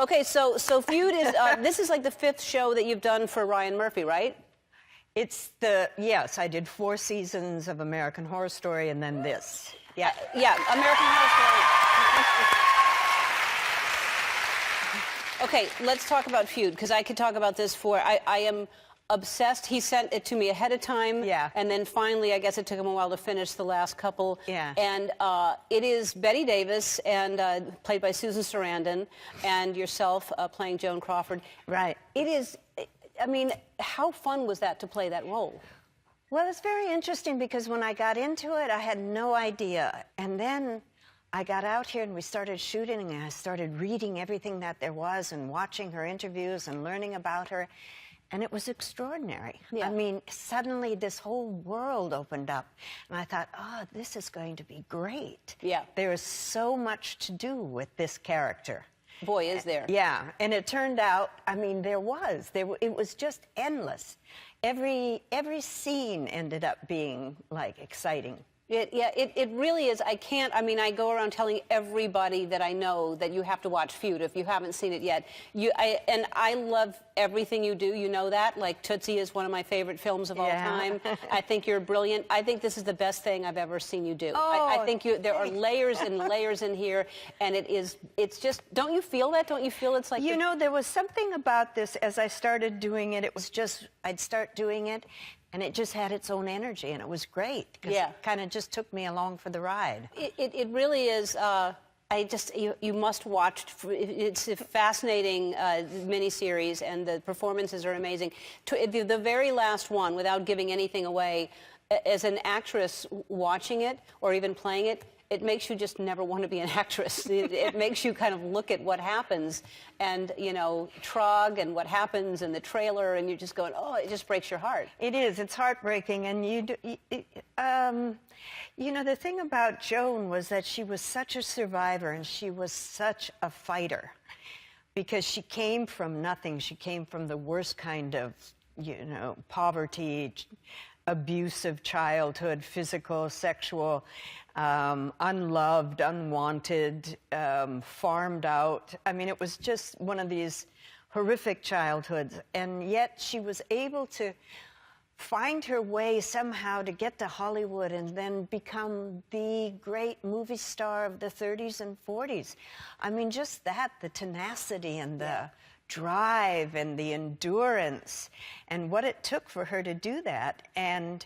Okay, so Feud is, this is like the 5th show that you've done for Ryan Murphy, right? Yes, I did 4 seasons of American Horror Story and then this. Yeah. Yeah, American Horror Story. Okay, let's talk about Feud, because I could talk about this for, I am obsessed. He sent it to me ahead of time. Yeah. And then finally, I guess it took him a while to finish the last couple. Yeah. And it is Bette Davis, and played by Susan Sarandon, and yourself playing Joan Crawford. Right. It is, I mean, how fun was that to play that role? Well, it's very interesting because when I got into it, I had no idea. And then I got out here and we started shooting, and I started reading everything that there was and watching her interviews and learning about her. And it was extraordinary. Yeah. I mean, suddenly this whole world opened up. And I thought, oh, this is going to be great. Yeah. There is so much to do with this character. Boy, is there. Yeah, and it turned out, I mean, it was just endless. Every scene ended up being, like, exciting. It really is. I mean, I go around telling everybody that I know that you have to watch Feud if you haven't seen it yet. And I love everything you do. You know that. Like, Tootsie is one of my favorite films of all time. I think you're brilliant. I think this is the best thing I've ever seen you do. Oh, I think there are layers and layers in here, and it's just, don't you feel that? Don't you feel it's like... You know, there was something about this as I started doing it. It was just, I'd start doing it, and it just had its own energy, and it was great. Yeah. It kind of just took me along for the ride. It really is. You must watch. It's a fascinating miniseries, and the performances are amazing. The very last one, without giving anything away, as an actress watching it or even playing it, it makes you just never want to be an actress. It makes you kind of look at what happens, and, you know, Trog and what happens in the trailer, and you're just going, oh, it just breaks your heart. It is. It's heartbreaking. And you know, the thing about Joan was that she was such a survivor, and she was such a fighter, because she came from nothing. She came from the worst kind of, you know, poverty, abusive childhood, physical, sexual, unloved, unwanted, farmed out. I mean, it was just one of these horrific childhoods. And yet she was able to find her way somehow to get to Hollywood and then become the great movie star of the 30s and 40s. I mean, just that, the tenacity and the drive and the endurance and what it took for her to do that. And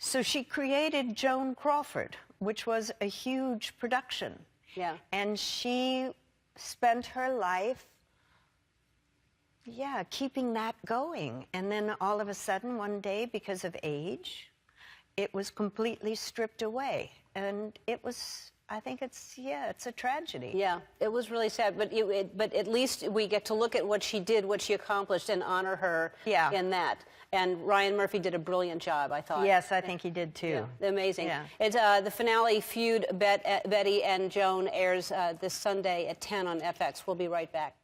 so she created Joan Crawford, which was a huge production. Yeah. And she spent her life, keeping that going. And then all of a sudden, one day, because of age, it was completely stripped away. And it was, I think it's a tragedy. Yeah, it was really sad, but at least we get to look at what she did, what she accomplished, and honor her in that. And Ryan Murphy did a brilliant job, I thought. Yes, I think he did too. Yeah, amazing. Yeah. It's the finale, Feud, Bette and Joan, airs this Sunday at 10 on FX. We'll be right back.